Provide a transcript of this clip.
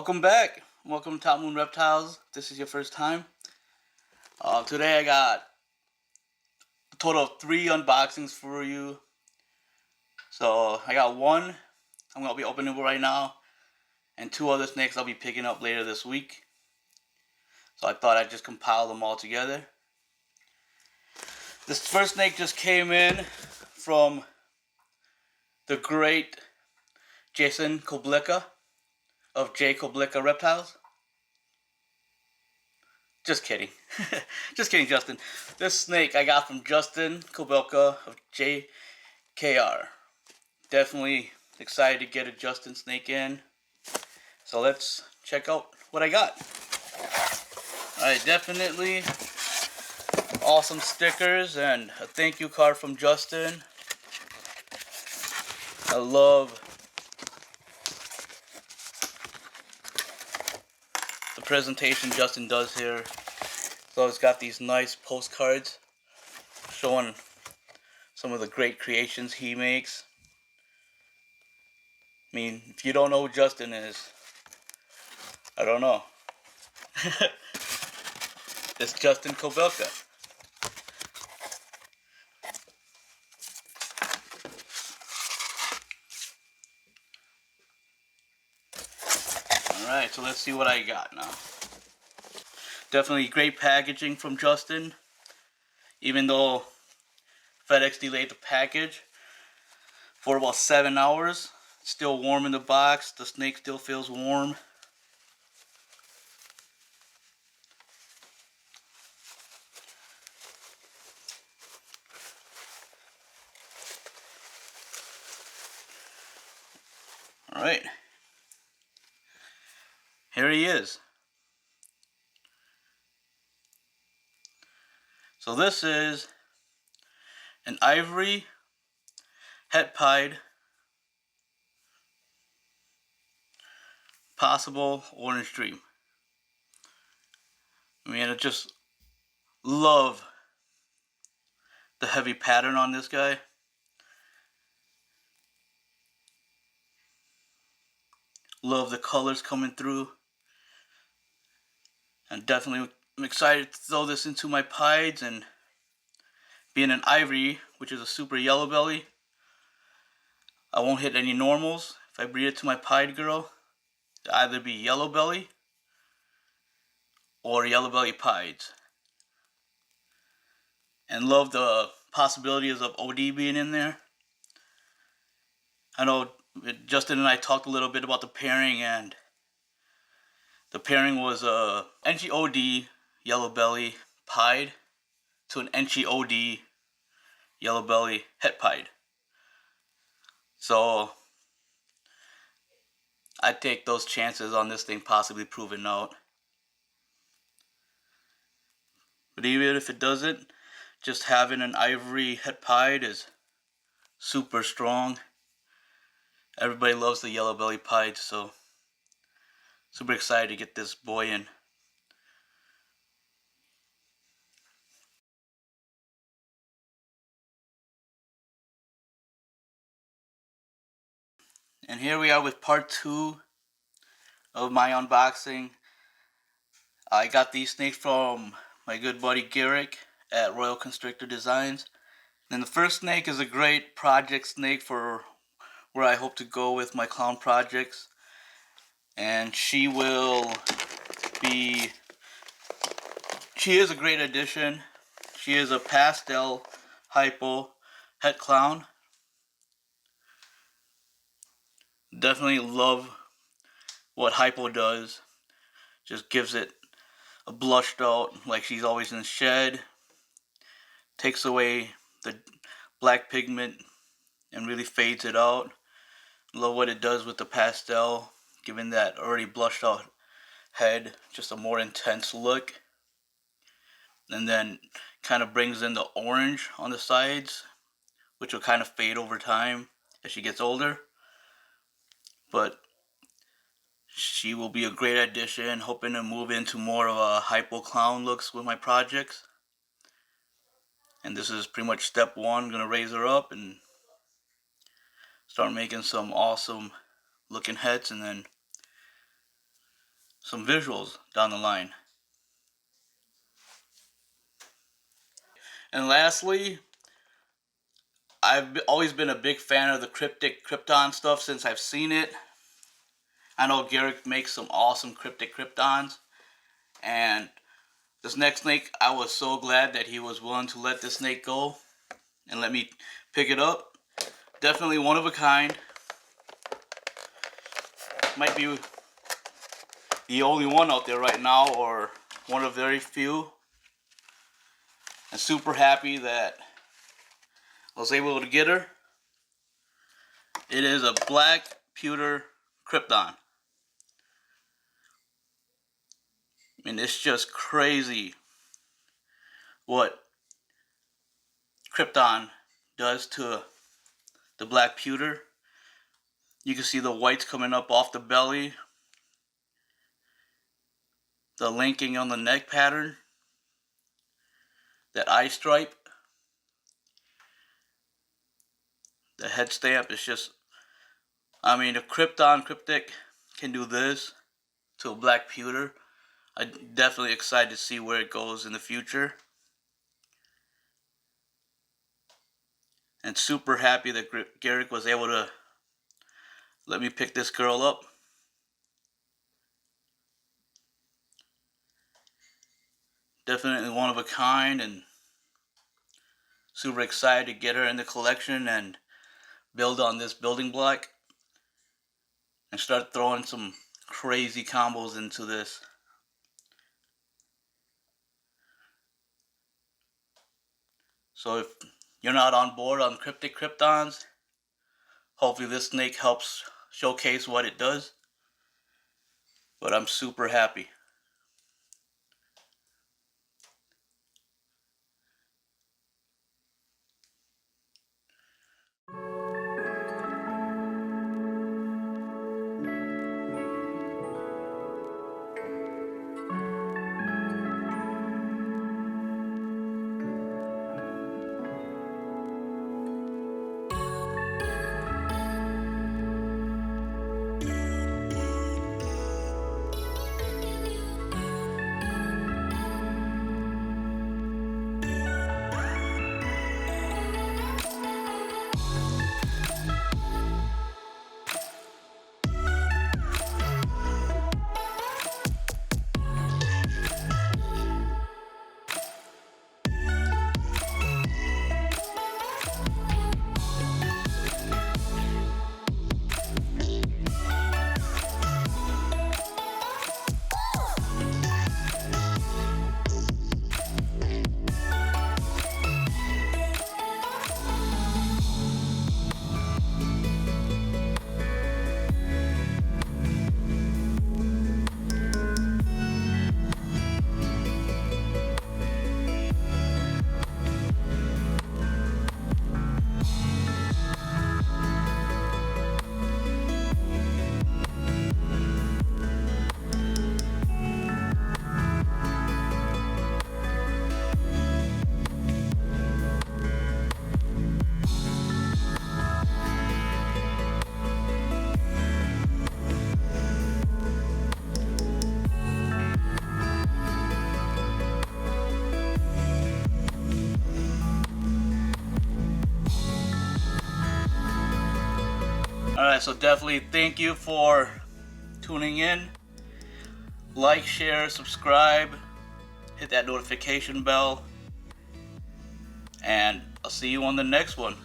Welcome back. Welcome to Moon Reptiles. If this is your first time. Today I got a total of 3 unboxings for you. So I got one I'm going to be opening right now, and 2 other snakes I'll be picking up later this week. So I thought I'd just compile them all together. This first snake just came in from the great Jason Kobylka of Kobylka Reptiles. Just kidding. Just kidding, Justin. This snake I got from Justin Kobylka of JKR. Definitely excited to get a Justin snake in. So let's check out what I got. Alright, definitely awesome stickers and a thank you card from Justin. I love the presentation Justin does here. So it's got these nice postcards showing some of the great creations he makes. I mean, if you don't know who Justin is, I don't know. It's Justin Kobylka. Alright, so let's see what I got now. Definitely great packaging from Justin. Even though FedEx delayed the package for about 7 hours, it's still warm in the box. The snake still feels warm. Alright. Here he is. So this is an ivory het pied possible orange dream. I mean, I just love the heavy pattern on this guy. Love the colors coming through. And definitely I'm excited to throw this into my pieds, and being an ivory, which is a super yellow belly, I won't hit any normals. If I breed it to my pied girl, it'll either be yellow belly or yellow belly pieds. And love the possibilities of OD being in there. I know Justin and I talked a little bit about the pairing, and the pairing was a Enchi OD yellow belly pied to an Enchi OD yellow belly het pied. So I take those chances on this thing possibly proving out. But even if it doesn't, just having an ivory het pied is super strong. Everybody loves the yellow belly pied, so super excited to get this boy in. And here we are with part 2 of my unboxing. I got these snakes from my good buddy Garrick at Royal Constrictor Designs. And the first snake is a great project snake for where I hope to go with my clown projects. And she is a great addition. She is a pastel hypo het clown. Definitely love what hypo does. Just gives it a blushed out, like she's always in the shed. Takes away the black pigment and really fades it out. Love what it does with the pastel, giving that already blushed out head just a more intense look. And then kind of brings in the orange on the sides, which will kind of fade over time as she gets older. But she will be a great addition, hoping to move into more of a hypo clown looks with my projects. And this is pretty much step 1. Gonna raise her up and start making some awesome looking heads, and then some visuals down the line. And lastly, I've always been a big fan of the cryptic Crypton stuff since I've seen it. I know Garrick makes some awesome cryptic Cryptons, and this next snake, I was so glad that he was willing to let this snake go and let me pick it up. Definitely one of a kind. Might be the only one out there right now, or one of very few. I'm super happy that I was able to get her. It is a black pewter Crypton. I mean, it's just crazy what Crypton does to the black pewter. You can see the whites coming up off the belly, the linking on the neck pattern, that eye stripe, the head stamp is just, I mean, if Crypton Cryptic can do this to a black pewter, I'm definitely excited to see where it goes in the future. And super happy that Garrick was able to let me pick this girl up. Definitely one of a kind, and super excited to get her in the collection and build on this building block and start throwing some crazy combos into this. So if you're not on board on cryptic Cryptons, hopefully this snake helps showcase what it does. But I'm super happy. Alright, so definitely thank you for tuning in. Like, share, subscribe, hit that notification bell, and I'll see you on the next one.